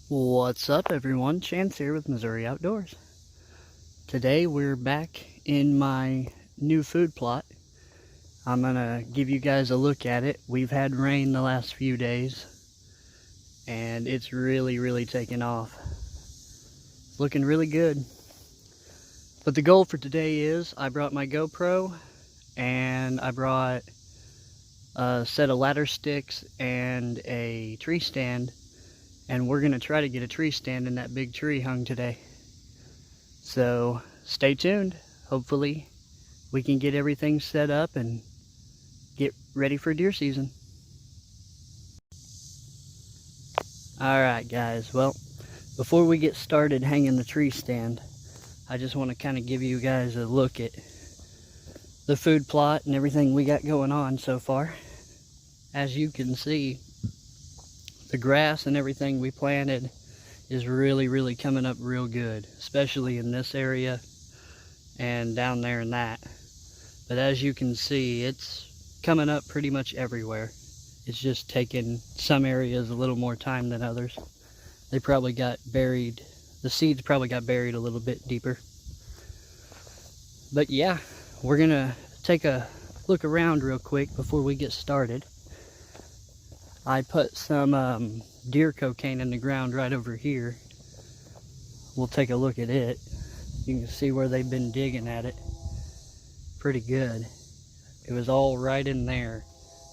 What's up everyone, Chance here with Missouri Outdoors. Today we're back in my new food plot. I'm gonna give you guys a look at it. We've had rain the last few days and it's really taken off. It's looking really good. But the goal for today is I brought my GoPro and I brought a set of ladder sticks and a tree stand. And we're going to try to get a tree stand in that big tree hung today. So stay tuned. Hopefully we can get everything set up and get ready for deer season. Alright guys, well, before we get started hanging the tree stand, I just want to kind of give you guys a look at the food plot and everything we got going on so far. As you can see, the grass and everything we planted is really coming up real good, especially in this area and down there in that. But as you can see, it's coming up pretty much everywhere. It's just taking some areas a little more time than others. They probably got buried, the seeds probably got buried a little bit deeper. But yeah, we're gonna take a look around real quick before we get started. I put some deer cocaine in the ground right over here. We'll take a look at it. You can see where they've been digging at it. Pretty good. It was all right in there.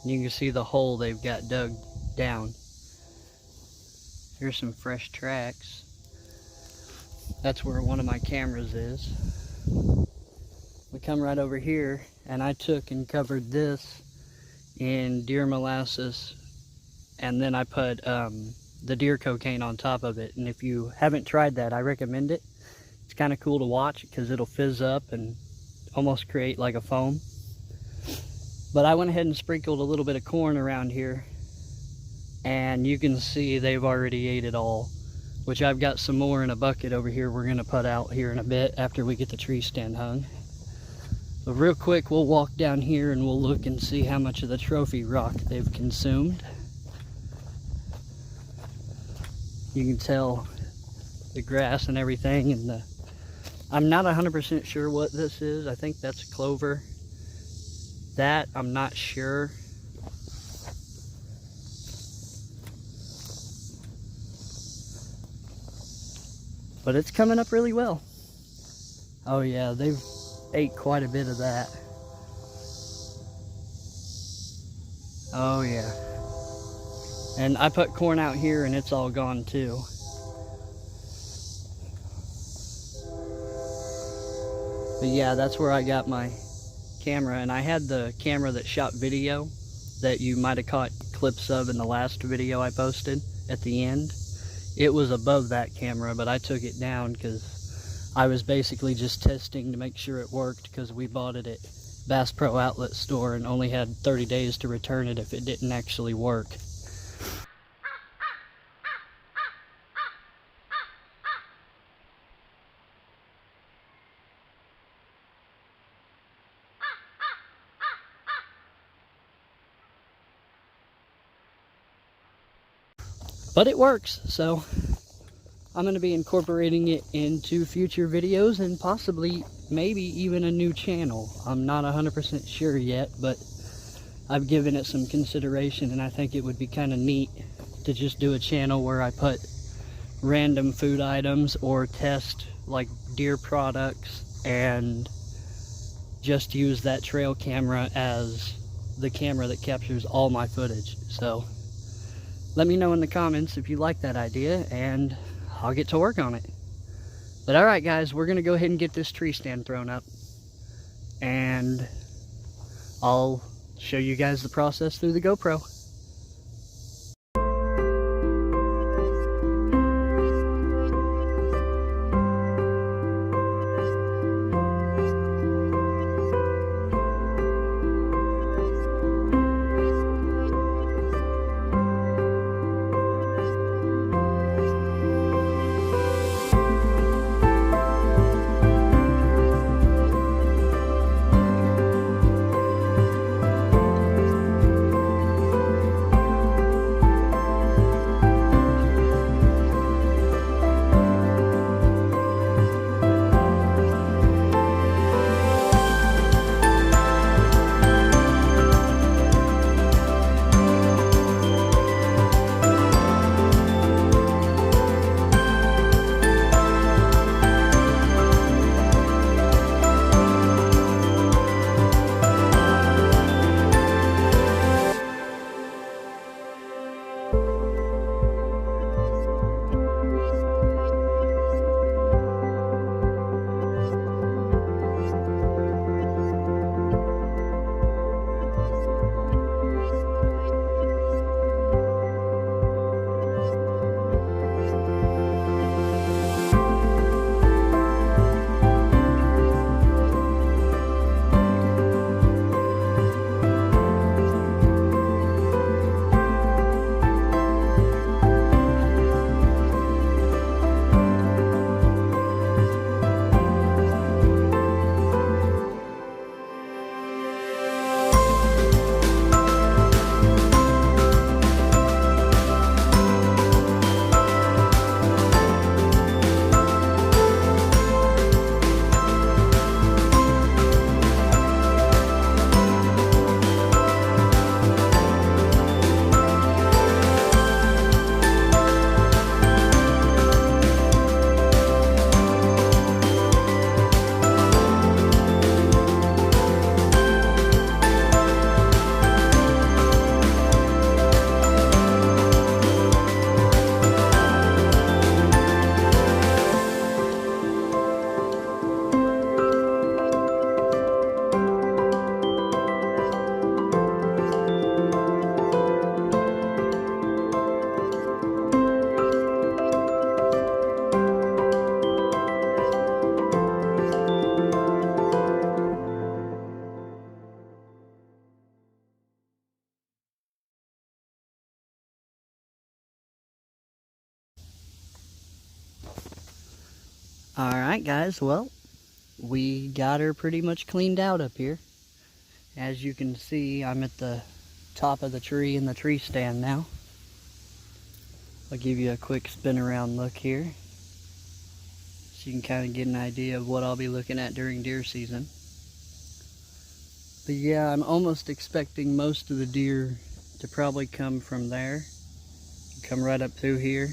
You can see the hole they've got dug down. Here's some fresh tracks. That's where one of my cameras is. We come right over here and I took and covered this in deer molasses. And then I put the deer cocaine on top of it. And if you haven't tried that, I recommend it. It's kind of cool to watch because it'll fizz up and almost create like a foam. But I went ahead and sprinkled a little bit of corn around here. And you can see they've already ate it all. Which I've got some more in a bucket over here we're going to put out here in a bit after we get the tree stand hung. But real quick, we'll walk down here and we'll look and see how much of the trophy rock they've consumed. You can tell the grass and everything, and I'm not 100% sure what this is. I think that's clover. That I'm not sure. But it's coming up really well. Oh yeah, they've ate quite a bit of that. Oh yeah. And I put corn out here and it's all gone too. But yeah, that's where I got my camera. And I had the camera that shot video that you might have caught clips of in the last video I posted at the end. It was above that camera, but I took it down because I was basically just testing to make sure it worked, because we bought it at Bass Pro Outlet store and only had 30 days to return it if it didn't actually work. But it works, so I'm going to be incorporating it into future videos and possibly maybe even a new channel. I'm not 100% sure yet, but I've given it some consideration and I think it would be kind of neat to just do a channel where I put random food items or test like deer products and just use that trail camera as the camera that captures all my footage. So let me know in the comments if you like that idea, and I'll get to work on it. But alright guys, we're going to go ahead and get this tree stand thrown up. And I'll show you guys the process through the GoPro. Alright guys, well, we got her pretty much cleaned out up here. As you can see, I'm at the top of the tree in the tree stand now. I'll give you a quick spin around look here, so you can kind of get an idea of what I'll be looking at during deer season. But yeah, I'm almost expecting most of the deer to probably come from there, come right up through here,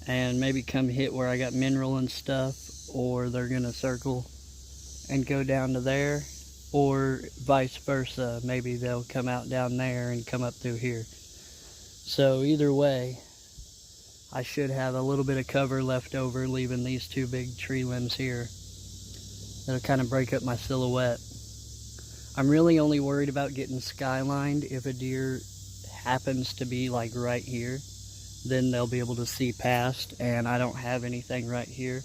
and maybe come hit where I got mineral and stuff, or they're gonna circle and go down to there, or vice versa. Maybe they'll come out down there and come up through here. So either way, I should have a little bit of cover left over, leaving these two big tree limbs here that'll kind of break up my silhouette. I'm really only worried about getting skylined. If a deer happens to be like right here, then they'll be able to see past, and I don't have anything right here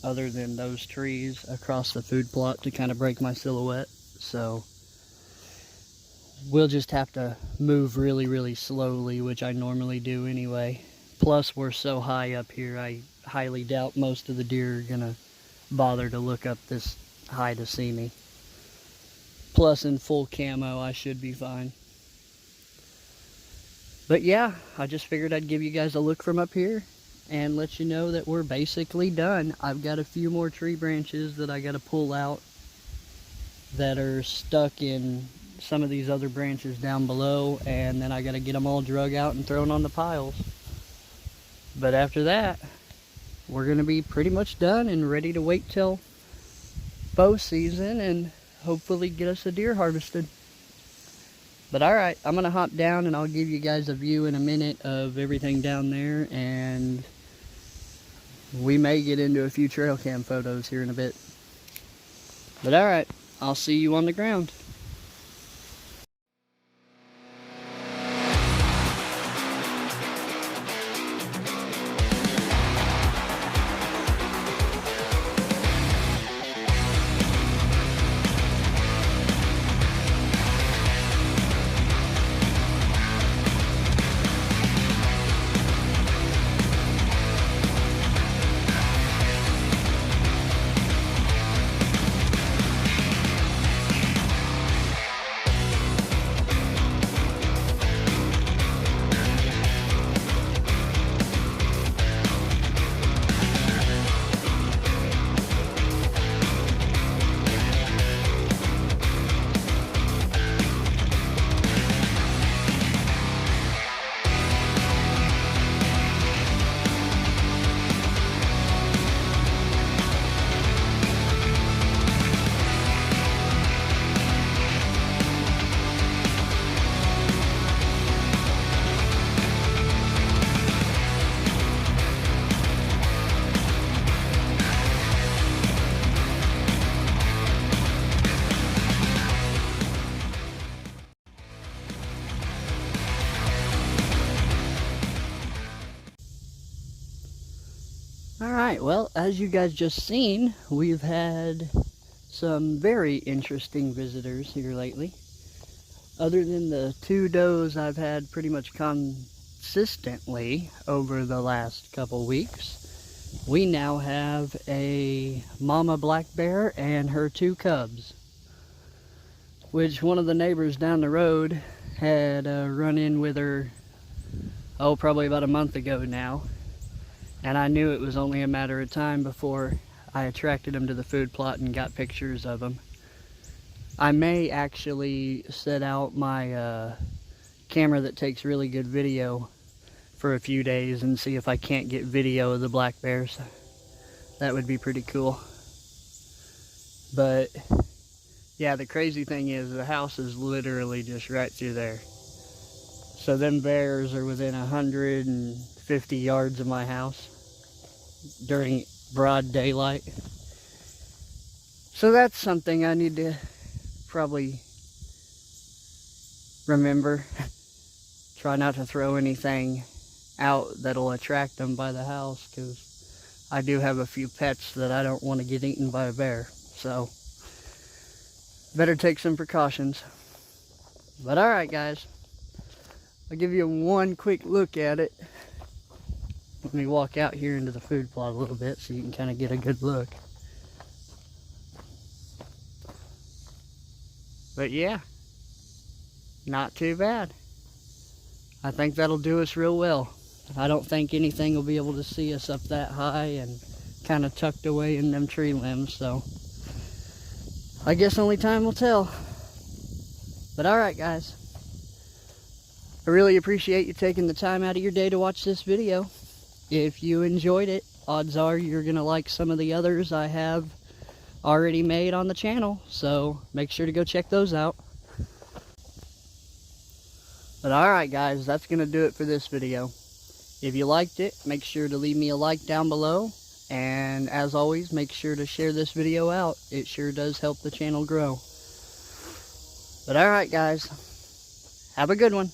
other than those trees across the food plot to kind of break my silhouette. So we'll just have to move really, really slowly, which I normally do anyway. Plus, we're so high up here, I highly doubt most of the deer are gonna bother to look up this high to see me. Plus, in full camo, I should be fine. But yeah, I just figured I'd give you guys a look from up here and let you know that we're basically done. I've got a few more tree branches that I gotta pull out that are stuck in some of these other branches down below, and then I gotta get them all drug out and thrown on the piles. But after that, we're gonna be pretty much done and ready to wait till bow season and hopefully get us a deer harvested. But alright, I'm gonna hop down and I'll give you guys a view in a minute of everything down there, and we may get into a few trail cam photos here in a bit. But alright, I'll see you on the ground. Alright, well, as you guys just seen, we've had some very interesting visitors here lately. Other than the two does I've had pretty much consistently over the last couple weeks, we now have a mama black bear and her two cubs, which one of the neighbors down the road had run in with her, probably about a month ago now. And I knew it was only a matter of time before I attracted them to the food plot and got pictures of them. I may actually set out my camera that takes really good video for a few days and see if I can't get video of the black bears. That would be pretty cool. But yeah, the crazy thing is the house is literally just right through there. So them bears are within 150 yards of my house during broad daylight. So that's something I need to probably remember. Try not to throw anything out that'll attract them by the house, because I do have a few pets that I don't want to get eaten by a bear. So better take some precautions. But alright guys, I'll give you one quick look at it. Let me walk out here into the food plot a little bit so you can kind of get a good look. But yeah, not too bad. I think that'll do us real well. I don't think anything will be able to see us up that high and kind of tucked away in them tree limbs, so I guess only time will tell. But alright guys, I really appreciate you taking the time out of your day to watch this video. If you enjoyed it, odds are you're going to like some of the others I have already made on the channel, so make sure to go check those out. But alright guys, that's going to do it for this video. If you liked it, make sure to leave me a like down below. And as always, make sure to share this video out. It sure does help the channel grow. But alright guys, have a good one.